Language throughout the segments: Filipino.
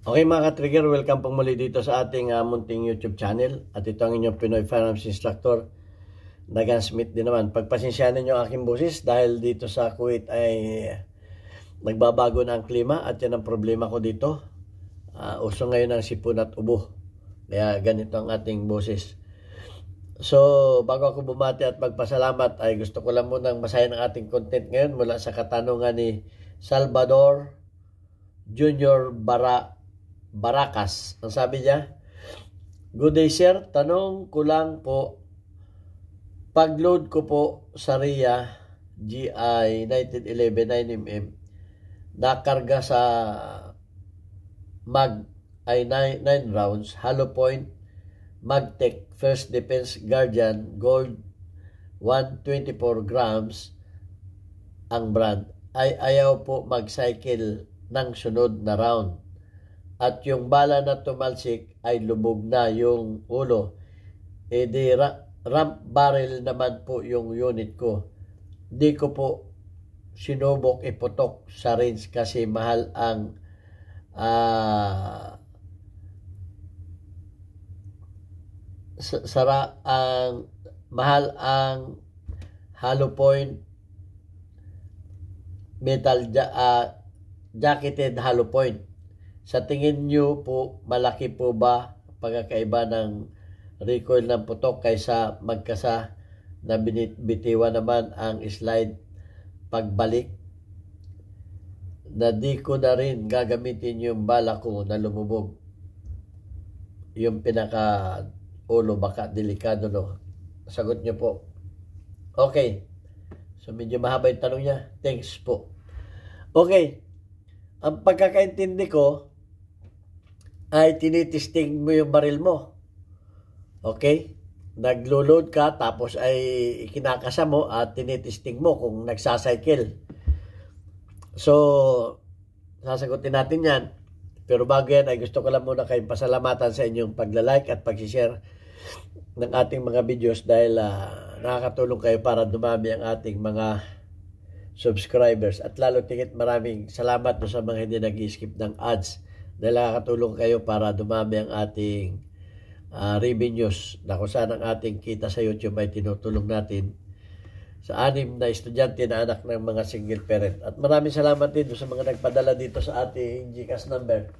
Okay mga ka-trigger, welcome po muli dito sa ating munting YouTube channel. At ito ang inyong Pinoy Firearms Instructor na Gunsmith din naman. Pagpasensyahan niyo ang aking boses dahil dito sa Kuwait ay nagbabago na ang klima at yan ang problema ko dito. Uso ngayon ang sipon at ubo. Kaya ganito ang ating boses. So, bago ako bumati at magpasalamat ay gusto ko lang munang basahin ang ating content ngayon mula sa katanungan ni Salvador Junior Baracas. Ang sabi niya, "Good day sir, tanong ko lang po, pag-load ko po sa RIA GI 1911 9mm, nakarga sa mag ay 9 rounds, hollow point, Magtech First Defense Guardian Gold 124 grams ang brand, ay ayaw po mag-cycle ng sunod na round. At yung bala na tumalsik ay lubog na yung ulo. E di ramp barrel naman po yung unit ko. Di ko po sinubok iputok sa range kasi mahal ang mahal ang hollow point metal jacketed hollow point. Sa tingin nyo po, malaki po ba pagkakaiba ng recoil ng putok kaysa magkasa na bitiwan naman ang slide pagbalik? Na di ko na rin gagamitin yung bala ko na lumubog. Yung pinaka ulo, baka delikado, no? Sagot nyo po. Okay. So medyo mahaba yung tanong niya. Thanks po. Okay. Ang pagkakaintindi ko ay tinitesting mo yung baril mo. Okay? Naglo-load ka tapos ay kinakasa mo at tinitesting mo kung nagsacycle. So, sasagutin natin yan. Pero bago yan ay gusto ko lang muna kayong pasalamatan sa inyong pagla-like at pag-share ng ating mga videos dahil nakakatulong kayo para dumami ang ating mga subscribers. At lalo tingit maraming salamat sa mga hindi nag-skip ng ads dahil nakakatulong kayo para dumami ang ating revenues na kung saan ang ating kita sa YouTube ay tinutulong natin sa 6 na estudyante na anak ng mga single parent. At maraming salamat din sa mga nagpadala dito sa ating GCash number.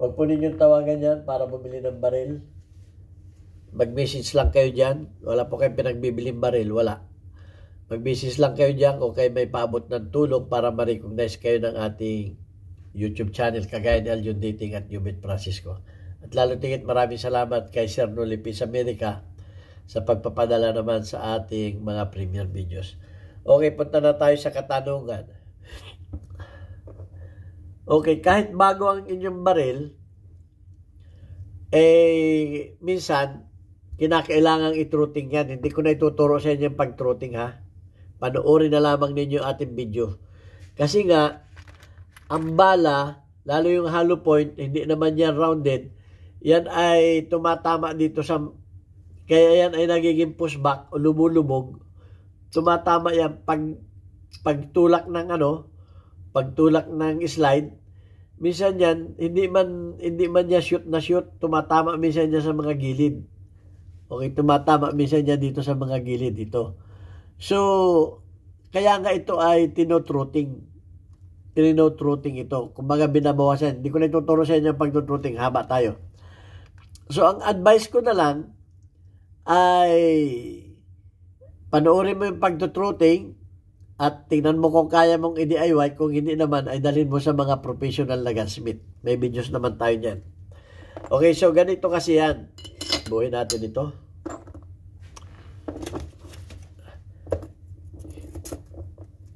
Huwag po ninyong tawagan yan para bumili ng baril. Mag-message lang kayo dyan. Wala po kayong pinagbibiling baril. Wala. Mag-message lang kayo dyan kung kayo may paabot ng tulong para ma-recognize kayo ng ating YouTube channel kagaya ni Aljon Dating at Yubit Francisco. At lalo tingit maraming salamat kay Sir Nolipis America sa pagpapadala naman sa ating mga premiere videos. Okay, punta na tayo sa katanungan. Okay, kahit bago ang inyong baril, minsan, kinakailangang itruting yan. Hindi ko na ituturo sa inyo yung pag-truting, ha? Panoorin na lamang ninyo ating video. Kasi nga, ang bala, lalo yung hollow point, hindi naman yan rounded, yan ay tumatama dito sa, kaya yan ay nagiging pushback o lumulubog. Tumatama yan pagtulak ng pagtulak ng slide. Minsan yan, hindi man niya shoot na shoot, tumatama minsan niya sa mga gilid. Okay, tumatama minsan niya dito sa mga gilid dito. So, kaya nga ito ay tinotruting ito. Kumbaga binabawasan. Hindi ko na ituturo sa inyo pagtutruting. Haba tayo. So, ang advice ko na lang ay panoorin mo yung pagtutruting at tingnan mo kung kaya mong i-DIY. Kung hindi naman, ay dalhin mo sa mga professional na gunsmith. May videos naman tayo dyan. Okay, so ganito kasi yan. Buhin natin ito.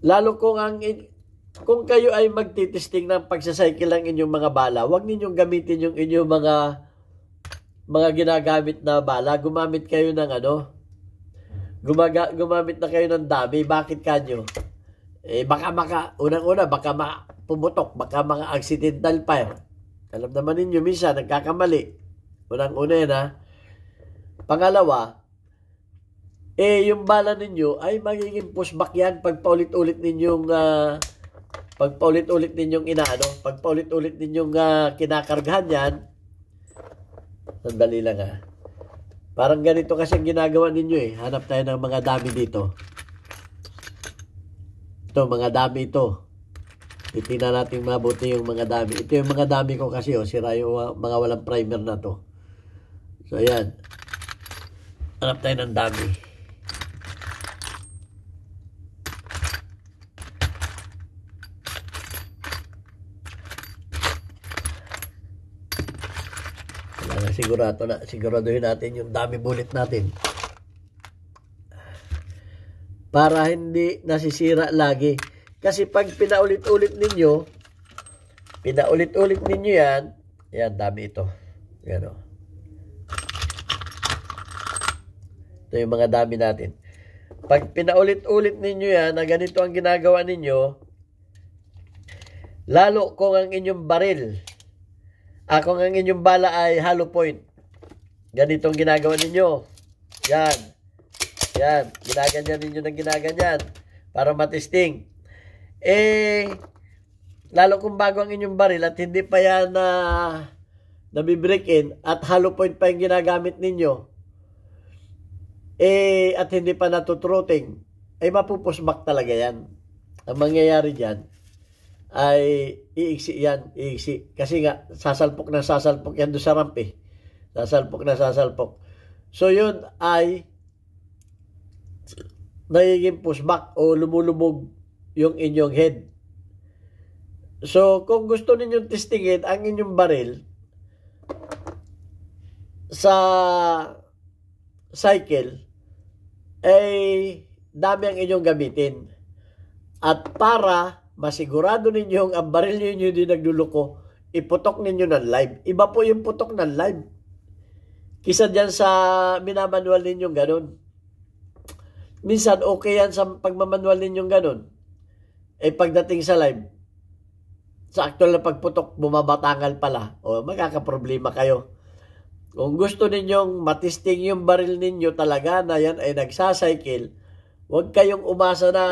Lalo kung kayo ay magtitesting ng pagsacycle ng inyong mga bala, huwag ninyong gamitin yung inyong mga ginagamit na bala. Gumamit kayo ng gumamit na kayo ng dami. Bakit kanyo? Unang-una, baka pumutok, baka mga accidental fire. Alam naman ninyo, minsan, nagkakamali. Unang-una yan, ha? Pangalawa, yung bala ninyo ay magiging pushback yan pag paulit-ulit ninyong pag paulit-ulit ninyong inaano, pag paulit-ulit ninyong kinakargahan yan, sandali lang Parang ganito kasi ang ginagawa ninyo Hanap tayo ng mga dami dito. Ito, mga dami ito. Titingnan natin mabuti yung mga dami. Ito yung mga dami ko kasi sira yung mga walang primer na to. So ayan. Hanap tayo ng dami. Siguraduhin natin yung dami bullet natin. Para hindi nasisira lagi. Kasi pag pinaulit-ulit ninyo yan, dami ito. Yan Ito yung mga dami natin. Pag pinaulit-ulit ninyo yan, na ganito ang ginagawa ninyo, lalo kung ang inyong baril, kung ang inyong bala ay hollow point, ganitong ginagawa ninyo. Yan. Ginaganyan ninyo ng ginaganyan para matesting. Lalo kung bago ang inyong baril at hindi pa yan nabibreak in at hollow point pa yung ginagamit ninyo, at hindi pa natutrotting, ay mapupusbak talaga yan. Ang mangyayari dyan, ay iiksi. Kasi nga, sasalpok yan doon sa ramp Sasalpok. So, yun ay nagiging pushback o lumulubog yung inyong head. So, kung gusto ninyong testingin ang inyong baril sa cycle, ay dami ang inyong gamitin. At para masigurado ninyong ang baril ninyo hindi nagluluko, iputok ninyo ng live. Iba po yung putok ng live. Kisa dyan sa minamanual ninyong ganun. Minsan okay yan sa pagmamanual ninyong ganun. Pagdating sa live, sa actual na pagputok, bumabatangal pala. O magkakaproblema kayo. Kung gusto ninyong matisting yung baril ninyo talaga na yan ay nagsacycle, huwag kayong umasa na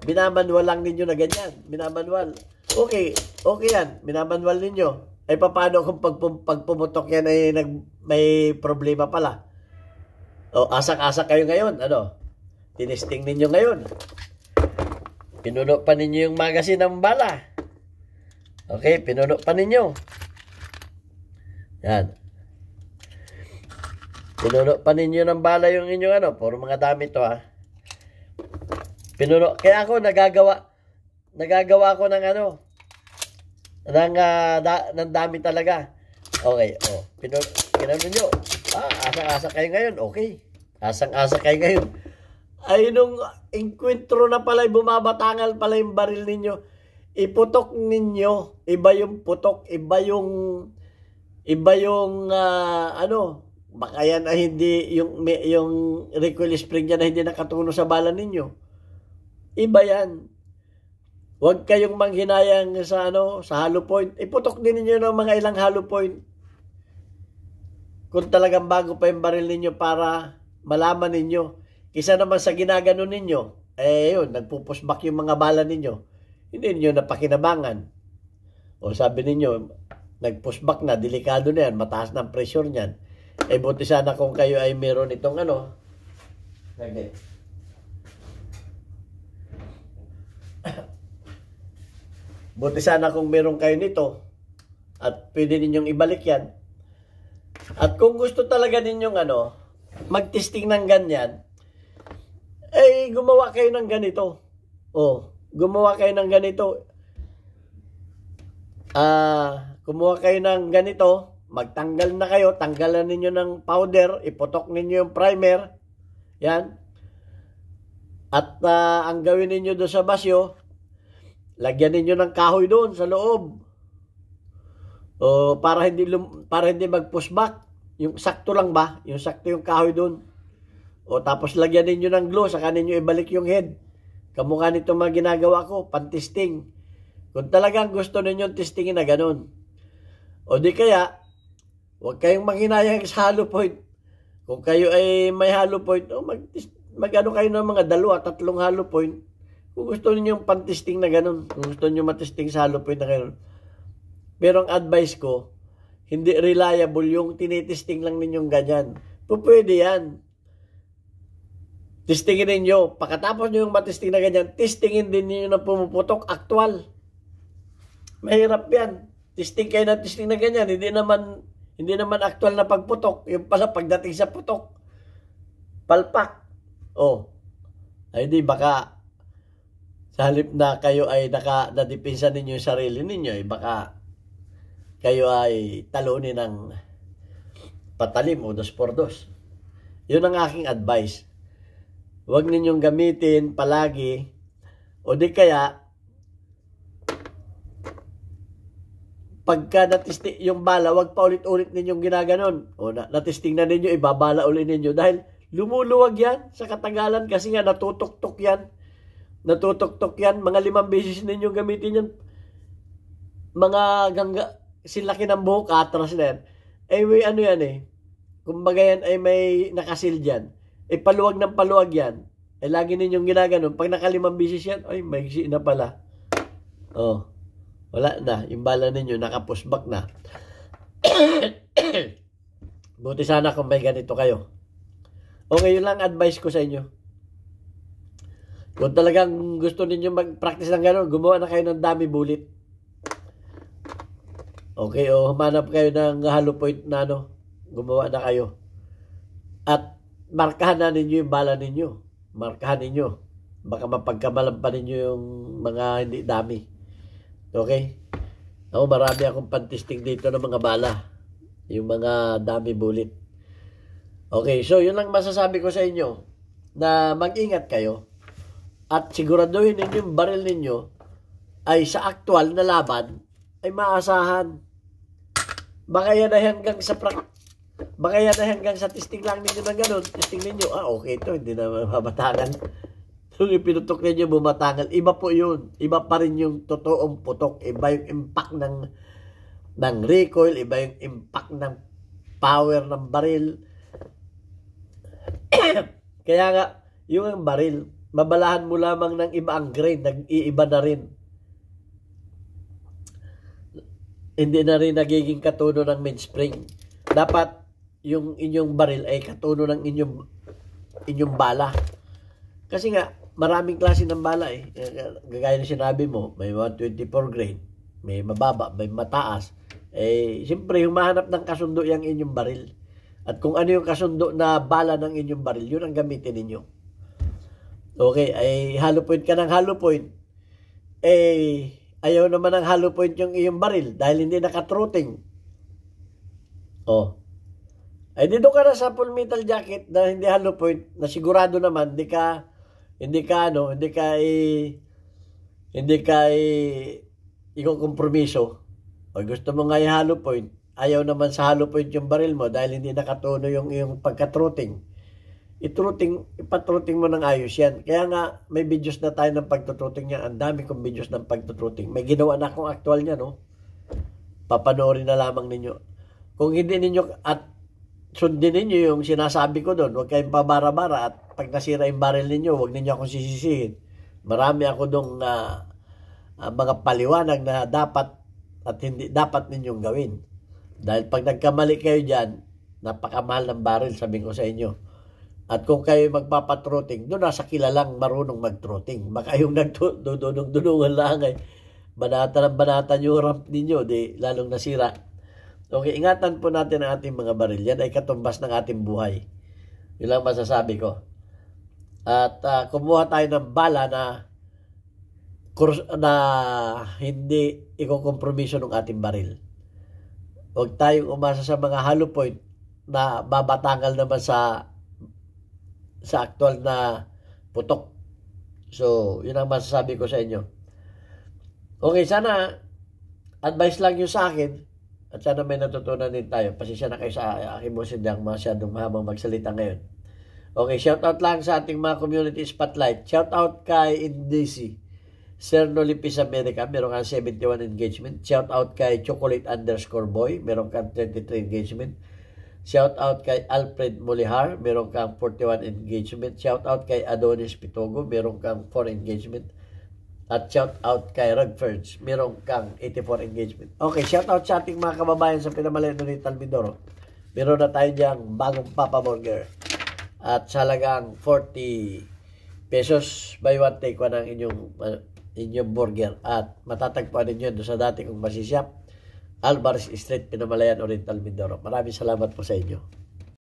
minamanual lang ninyo na ganyan. Minamanual. Okay yan. Minamanual ninyo. Paano kung pag pumutok yan ay may problema pala? O, asak-asak kayo ngayon. Tinesting ninyo ngayon. Pinuno pa ninyo yung magazine ng bala. Okay, pinuno pa ninyo. Yan. Pinuno pa ninyo ng bala yung inyong puro mga dami to Pinuno. Kaya ako nagagawa ako ng ng dami talaga. Okay, Pinuno nyo. Asang-asa kayo ngayon. Okay. Asang-asa kayo ngayon. Ay, nung enkwentro na pala, bumabatangal pala yung baril ninyo. Iputok ninyo. Iba yung putok. Iba yung baka yan ay hindi, yung recoil spring niya na hindi nakatuno sa bala ninyo. Iba yan. Huwag kayong manghinayang sa hollow point. Iputok din ninyo ng mga ilang hollow point. Kung talagang bago pa yung baril ninyo para malaman ninyo. Kisa naman sa ginagano ninyo, yun, nagpupusbak yung mga bala ninyo. Hindi ninyo napakinabangan. O sabi ninyo, nagpusbak na, delikado na yan, mataas na ang pressure niyan. Buti sana kung kayo ay meron itong buti sana kung meron kayo nito at pwede ninyong ibalik yan. At kung gusto talaga ninyong magtesting ng ganyan, gumawa kayo ng ganito. Gumawa kayo ng ganito. Kumuha kayo ng ganito, magtanggal na kayo, tanggalan ninyo ng powder, iputok ninyo yung primer, yan. At ang gawin ninyo doon sa basyo, lagyan ninyo ng kahoy doon sa loob. Para hindi mag-pushback. Yung sakto lang ba? Yung sakto yung kahoy doon. Tapos lagyan ninyo ng glue, saka ninyo ibalik yung head. Kamukha nito mga ginagawa ko, pan-testing. Kung talagang gusto ninyo testingin na ganun. Di kaya, huwag kayong manghinayang sa hollow point. Kung kayo ay may hollow point, mag-ano kayo ng mga 2-3 hollow point. Kung gusto niyo yung pan-testing na ganun, kung gusto niyo matesting sa hollow point na ganun. Pero ang advice ko, hindi reliable yung tinitesting lang ninyong ganyan. Pwede yan. Testingin ninyo. Pagkatapos nyo yung matesting na ganyan, testingin din ninyo na pumuputok, actual. Mahirap yan. Testing kayo na testing na ganyan. Hindi naman actual na pagputok. Yung pala pagdating sa putok, palpak. Ay di baka sa halip na kayo ay nadipinsa ninyo yung sarili ninyo, baka kayo ay talunin ng patalim o 2x2. Yun ang aking advice. Huwag ninyong gamitin palagi o di kaya pagka natisting yung bala, wag pa ulit-ulit ninyong ginaganon. O natisting na ninyo, ibabala ulit ninyo dahil lumuluwag yan sa katagalan kasi nga natutuktok yan. Natutuktok yan. Mga 5 beses ninyong gamitin yan. Mga silaki ng buhok, atras na yan. May ano yan kumbaga yan ay may nakasil dyan. Paluwag ng paluwag yan. Lagi ninyong ginaganon. Pag naka 5 beses yan, maigsi na pala. Wala na. Yung bala ninyo, naka-pushback na. Buti sana kung may ganito kayo. Yun lang advice ko sa inyo. Kung talagang gusto ninyo mag-practice ng gano'n, gumawa na kayo ng dummy bullet. Humanap kayo ng hollow point na gumawa na kayo. At markahan na ninyo yung bala ninyo. Markahan ninyo. Baka mapagkamalan pa ninyo yung mga hindi dami. Okay? Marami akong pan-testing dito ng mga bala. Yung mga dami bullet. Okay, so yun lang masasabi ko sa inyo. Na mag-ingat kayo. At siguraduhin ninyo yung baril ninyo ay sa aktual na laban ay maasahan. Baka yan ay hanggang sa testing lang ninyo na gano'n. Testing ninyo, okay ito, hindi na mabatangan. Kung ipinutok ninyo, bumatangan. Iba po yun. Iba pa rin yung totoong putok. Iba yung impact ng recoil. Iba yung impact ng power ng baril. Kaya nga, yung baril, mabalahan mo lamang ng iba ang grain. Nag-iiba na rin. Hindi na rin nagiging katuno ng mainspring. Dapat yung inyong baril ay katuno ng inyong bala. Kasi nga, maraming klase ng bala Gagaya na sinabi mo, may 124 grain, may mababa, may mataas. Siyempre, humahanap ng kasundo yung inyong baril. At kung ano yung kasundo na bala ng inyong baril, yun ang gamitin ninyo. Okay, hollow point ka ng hollow point. Ayaw naman ng hollow point yung iyong baril dahil hindi nakatrotting. Dito ka na sa full metal jacket na hindi hollow point, na sigurado naman hindi ka ikokompromiso. O gusto mo nga i-hollow point, ayaw naman sa hollow point yung baril mo dahil hindi nakatuno yung iyong pagka-trotting. Ipatrotting mo ng ayos yan. Kaya nga, may videos na tayo ng pagtutrotting niya. Ang dami kong videos ng pagtutrotting. May ginawa na akong actual niya, Papanoorin na lamang ninyo. Kung hindi ninyo, at sundin ninyo yung sinasabi ko doon, huwag kayong pabara-bara, at pag nasira yung baril ninyo, huwag ninyo akong sisisihin. Marami ako doon mga paliwanag na dapat at hindi dapat ninyong gawin. Dahil pag nagkamali kayo dyan, napakamahal ng baril, sabi ko sa inyo. At kung kayo magpapatrotting, doon nasa kilalang marunong magtrotting. Baka yung nagdudunong-dunungan lang banata yung ramp ninyo, lalong nasira. Okay, ingatan po natin ang ating mga baril. Yan ay katumbas ng ating buhay. Yun lang masasabi ko. At kumuha tayo ng bala na hindi ikokompromiso ng ating baril. Huwag tayong umasa sa mga hollow point na babatangal naman sa aktual na putok. So, yun ang masasabi ko sa inyo. Okay, sana advice lang yun sa akin at sana may natutunan din tayo. Pasensya na kayo sa aking boses, hindi ako masyadong mahabang magsalita ngayon. Okay, shout out lang sa ating mga community spotlight. Shout out kay Indisi, Sir Nolipis America, meron kang 71 engagement. Shout out kay Chocolate_Boy, meron kang 33 engagement. Shout out kay Alfred Molihar, meron kang 41 engagement. Shout out kay Adonis Pitogo, meron kang 4 engagement. At shout out kay Rugfords. Meron kang 84 engagement. Okay, shout out sa ating mga kababayan sa Pinamalayan Oriental Mindoro. Meron na tayo diyang bagong Papa Burger. At sa halagang 40 pesos, buy one take one ang inyong burger. At matatagpuan ninyo doon sa dati kong masishop, Alvarez Street, Pinamalayan Oriental Mindoro. Maraming salamat po sa inyo.